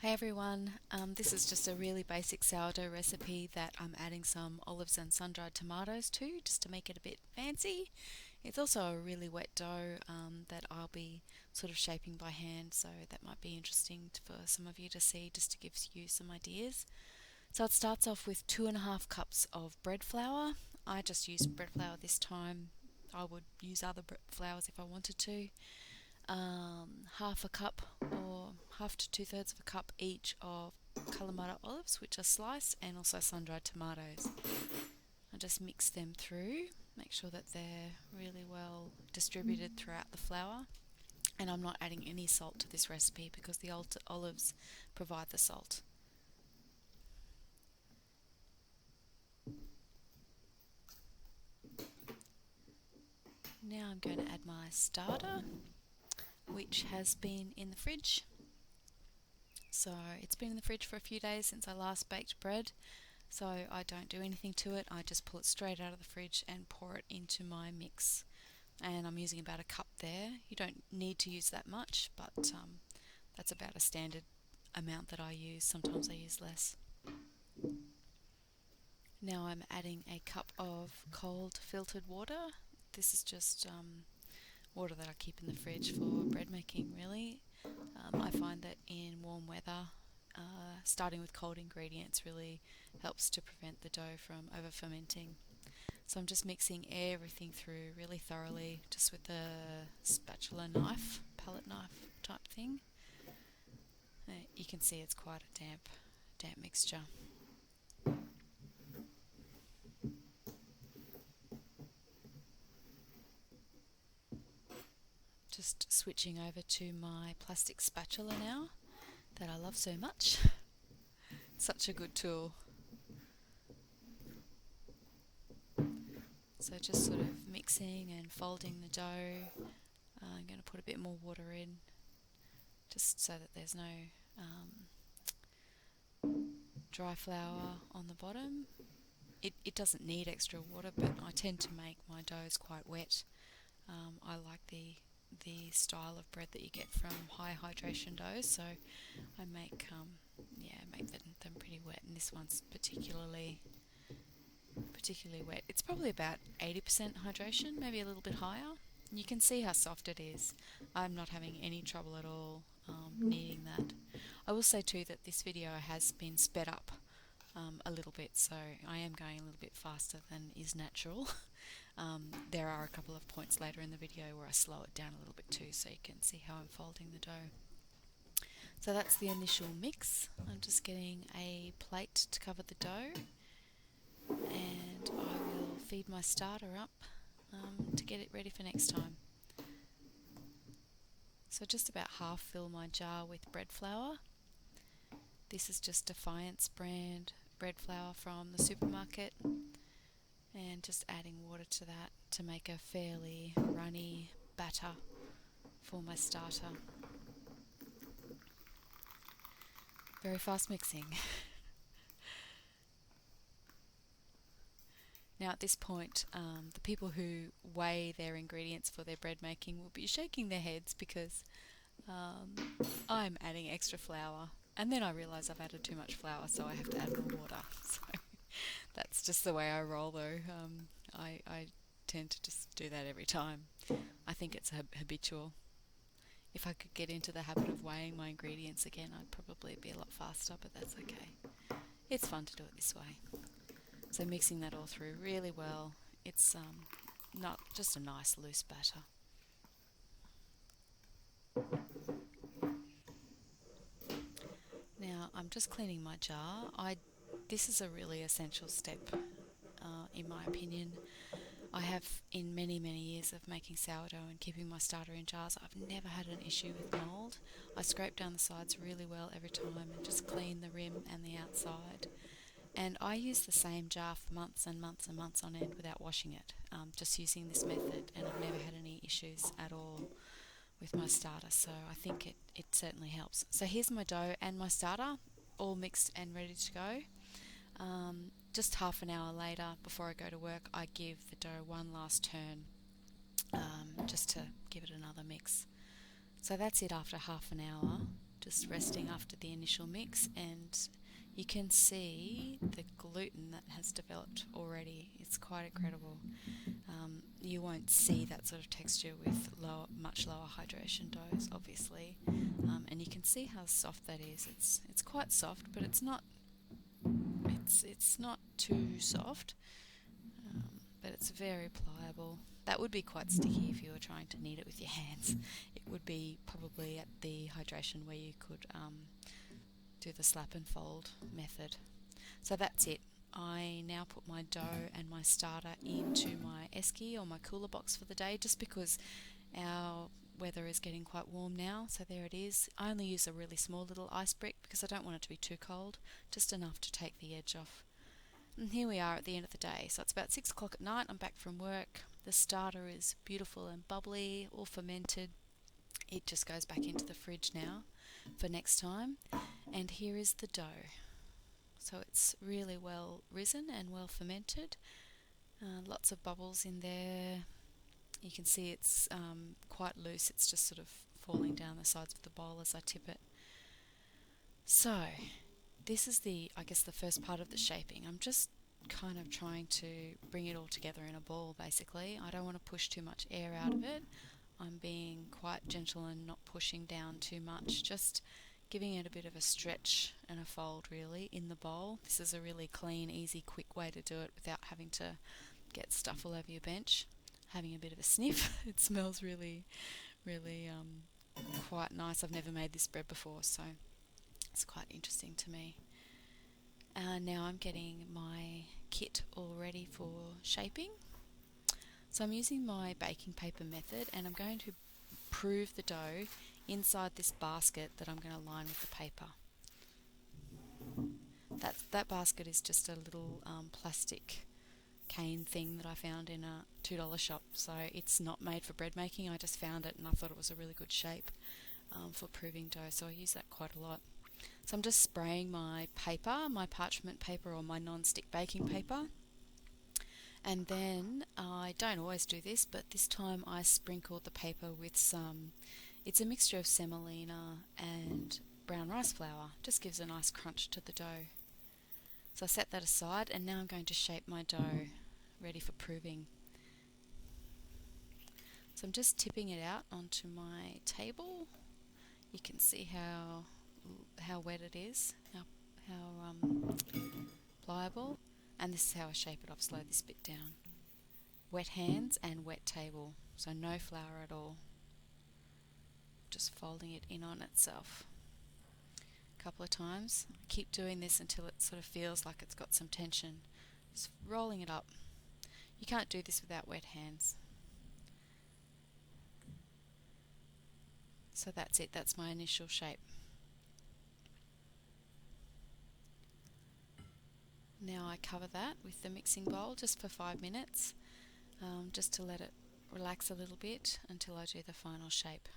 Hey everyone, this is just a really basic sourdough recipe that I'm adding some olives and sun-dried tomatoes to just to make it a bit fancy. It's also a really wet dough that I'll be sort of shaping by hand, so that might be interesting for some of you to see just to give you some ideas. So it starts off with 2.5 cups of bread flour. I just used bread flour this time. I would use other flours if I wanted to. Half a cup or half to 2/3 of a cup each of Kalamata olives, which are sliced, and also sun-dried tomatoes. I just mix them through, make sure that they're really well distributed throughout the flour. And I'm not adding any salt to this recipe because the olives provide the salt. Now I'm going to add my starter, which has been in the fridge. So it's been in the fridge for a few days since I last baked bread, so I don't do anything to it. I just pull it straight out of the fridge and pour it into my mix. And I'm using about a cup there. You don't need to use that much, but that's about a standard amount that I use. Sometimes I use less. Now I'm adding a cup of cold filtered water. This is just water that I keep in the fridge for bread making, really. I find that in warm weather, starting with cold ingredients really helps to prevent the dough from over fermenting. So I'm just mixing everything through really thoroughly, just with a spatula knife, palette knife type thing. You can see it's quite a damp mixture. Just switching over to my plastic spatula now that I love so much. Such a good tool. So just sort of mixing and folding the dough. I'm going to put a bit more water in just so that there's no dry flour on the bottom. It doesn't need extra water, but I tend to make my doughs quite wet. I like the style of bread that you get from high hydration doughs, so I make them pretty wet, and this one's particularly wet. It's probably about 80% hydration, maybe a little bit higher. You can see how soft it is. I'm not having any trouble at all kneading that. I will say too that this video has been sped up a little bit, so I am going a little bit faster than is natural. There are a couple of points later in the video where I slow it down a little bit too, so you can see how I'm folding the dough. So that's the initial mix. I'm just getting a plate to cover the dough, and I will feed my starter up to get it ready for next time. So just about half fill my jar with bread flour. This is just Defiance brand bread flour from the supermarket, and just adding water to that to make a fairly runny batter for my starter. Very fast mixing. Now at this point, the people who weigh their ingredients for their bread making will be shaking their heads because I'm adding extra flour, and then I realise I've added too much flour, so I have to add more water. So that's just the way I roll, though. I tend to just do that every time. I think it's habitual. If I could get into the habit of weighing my ingredients again, I'd probably be a lot faster, but that's okay. It's fun to do it this way. So mixing that all through really well. It's not just a nice loose batter. Now I'm just cleaning my jar. This is a really essential step, in my opinion. I have, in many years of making sourdough and keeping my starter in jars, I've never had an issue with mould. I scrape down the sides really well every time and just clean the rim and the outside. And I use the same jar for months and months and months on end without washing it, just using this method, and I've never had any issues at all with my starter, so I think it certainly helps. So here's my dough and my starter all mixed and ready to go. Just half an hour later, before I go to work, I give the dough one last turn, just to give it another mix. So that's it after half an hour, just resting after the initial mix, and you can see the gluten that has developed already. It's quite incredible. You won't see that sort of texture with much lower hydration doughs, obviously, and you can see how soft that is. It's quite soft, but it's not too soft, but it's very pliable. That would be quite sticky if you were trying to knead it with your hands. It would be probably at the hydration where you could do the slap and fold method. So that's it. I now put my dough and my starter into my esky or my cooler box for the day, just because our weather is getting quite warm now. So there it is. I only use a really small little ice brick because I don't want it to be too cold, just enough to take the edge off. And here we are at the end of the day. So it's about 6 o'clock at night. I'm back from work. The starter is beautiful and bubbly, all fermented. It just goes back into the fridge now for next time. And here is the dough. So it's really well risen and well fermented. Lots of bubbles in there. You can see it's quite loose. It's just sort of falling down the sides of the bowl as I tip it. So this is I guess the first part of the shaping. I'm just kind of trying to bring it all together in a ball, basically. I don't want to push too much air out of it. I'm being quite gentle and not pushing down too much, just giving it a bit of a stretch and a fold really in the bowl. This is a really clean, easy, quick way to do it without having to get stuff all over your bench. Having a bit of a sniff. It smells really, really quite nice. I've never made this bread before, so it's quite interesting to me. Now I'm getting my kit all ready for shaping. So I'm using my baking paper method, and I'm going to prove the dough inside this basket that I'm going to line with the paper. That basket is just a little plastic cane thing that I found in a $2 shop, so it's not made for bread making. I just found it and I thought it was a really good shape for proving dough, so I use that quite a lot. So I'm just spraying my paper, my parchment paper or my non-stick baking paper, and then I don't always do this, but this time I sprinkled the paper with it's a mixture of semolina and brown rice flour. Just gives a nice crunch to the dough. So I set that aside, and now I'm going to shape my dough ready for proving. So I'm just tipping it out onto my table. You can see how wet it is, how pliable, and this is how I shape it. I've slowed this bit down. Wet hands and wet table, so no flour at all. Just folding it in on itself a couple of times. Keep doing this until it sort of feels like it's got some tension. Just rolling it up. You can't do this without wet hands. So that's it, that's my initial shape. Now I cover that with the mixing bowl just for 5 minutes, just to let it relax a little bit until I do the final shape.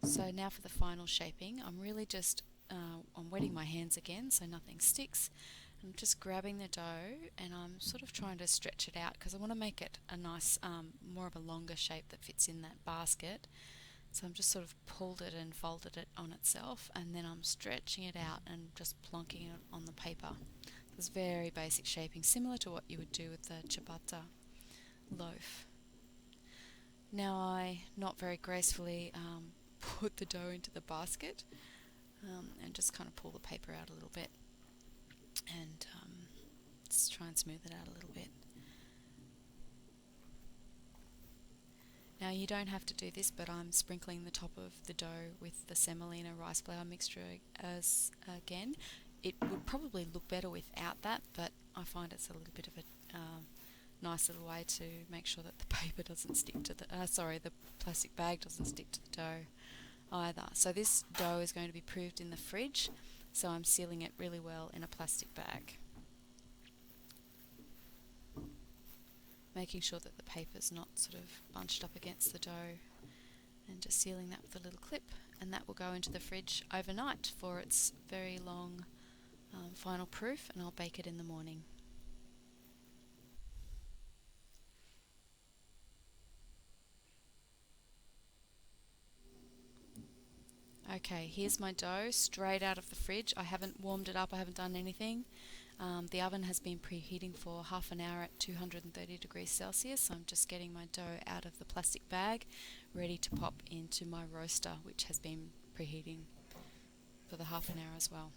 So now for the final shaping, I'm really just, I'm wetting my hands again so nothing sticks. I'm just grabbing the dough and I'm sort of trying to stretch it out because I want to make it a nice, more of a longer shape that fits in that basket. So I'm just sort of pulled it and folded it on itself, and then I'm stretching it out and just plonking it on the paper. It's very basic shaping, similar to what you would do with the ciabatta loaf. Now I, not very gracefully, put the dough into the basket and just kind of pull the paper out a little bit and just try and smooth it out a little bit. Now you don't have to do this, but I'm sprinkling the top of the dough with the semolina rice flour mixture as again. It would probably look better without that, but I find it's a little bit of a nice little way to make sure that the paper doesn't stick to the plastic bag doesn't stick to the dough either. So this dough is going to be proved in the fridge, so I'm sealing it really well in a plastic bag, making sure that the paper's not sort of bunched up against the dough, and just sealing that with a little clip, and that will go into the fridge overnight for its very long final proof, and I'll bake it in the morning. Okay, here's my dough straight out of the fridge. I haven't warmed it up, I haven't done anything. The oven has been preheating for half an hour at 230 degrees Celsius, so I'm just getting my dough out of the plastic bag, ready to pop into my roaster, which has been preheating for the half an hour as well.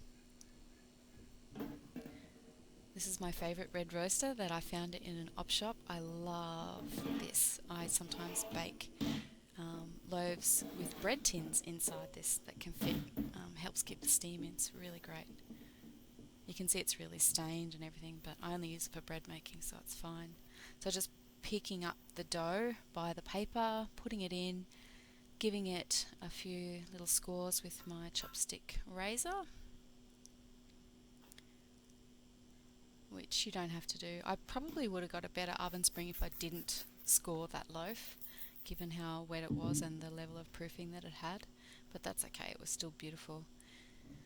This is my favourite red roaster that I found it in an op shop. I love this. I sometimes bake loaves with bread tins inside this that can fit, helps keep the steam in. It's really great. You can see it's really stained and everything, but I only use it for bread making, so it's fine. So just picking up the dough by the paper, putting it in, giving it a few little scores with my chopstick razor, which you don't have to do. I probably would have got a better oven spring if I didn't score that loaf, given how wet it was and the level of proofing that it had, but that's okay, it was still beautiful.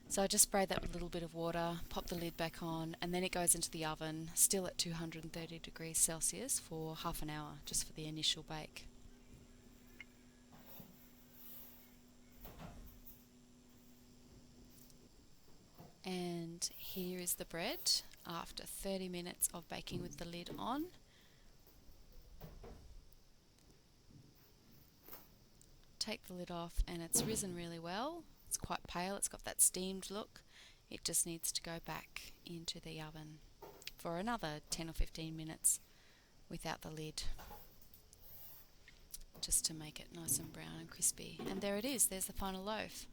So I just spray that with a little bit of water, pop the lid back on, and then it goes into the oven, still at 230 degrees Celsius for half an hour, just for the initial bake. And here is the bread after 30 minutes of baking with the lid on. Take the lid off and it's risen really well. It's quite pale, it's got that steamed look. It just needs to go back into the oven for another 10 or 15 minutes without the lid, just to make it nice and brown and crispy. And there it is, there's the final loaf.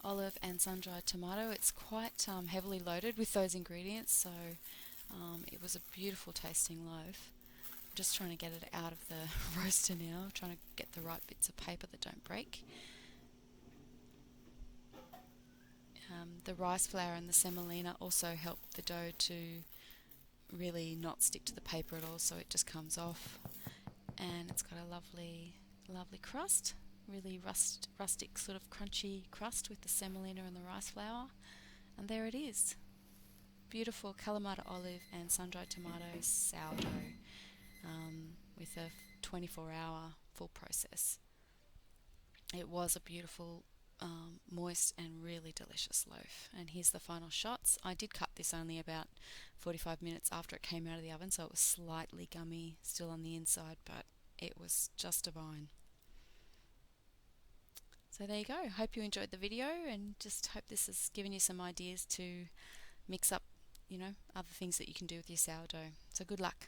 Olive and sun-dried tomato. It's quite heavily loaded with those ingredients, so it was a beautiful tasting loaf. I'm just trying to get it out of the roaster now, trying to get the right bits of paper that don't break. The rice flour and the semolina also help the dough to really not stick to the paper at all, so it just comes off. And it's got a lovely, lovely crust, really rustic sort of crunchy crust with the semolina and the rice flour. And there it is. Beautiful Kalamata olive and sun-dried tomato sourdough with a 24-hour full process. It was a beautiful, moist and really delicious loaf. And here's the final shots. I did cut this only about 45 minutes after it came out of the oven, so it was slightly gummy still on the inside, but it was just divine. So there you go. Hope you enjoyed the video, and just hope this has given you some ideas to mix up, other things that you can do with your sourdough. So good luck.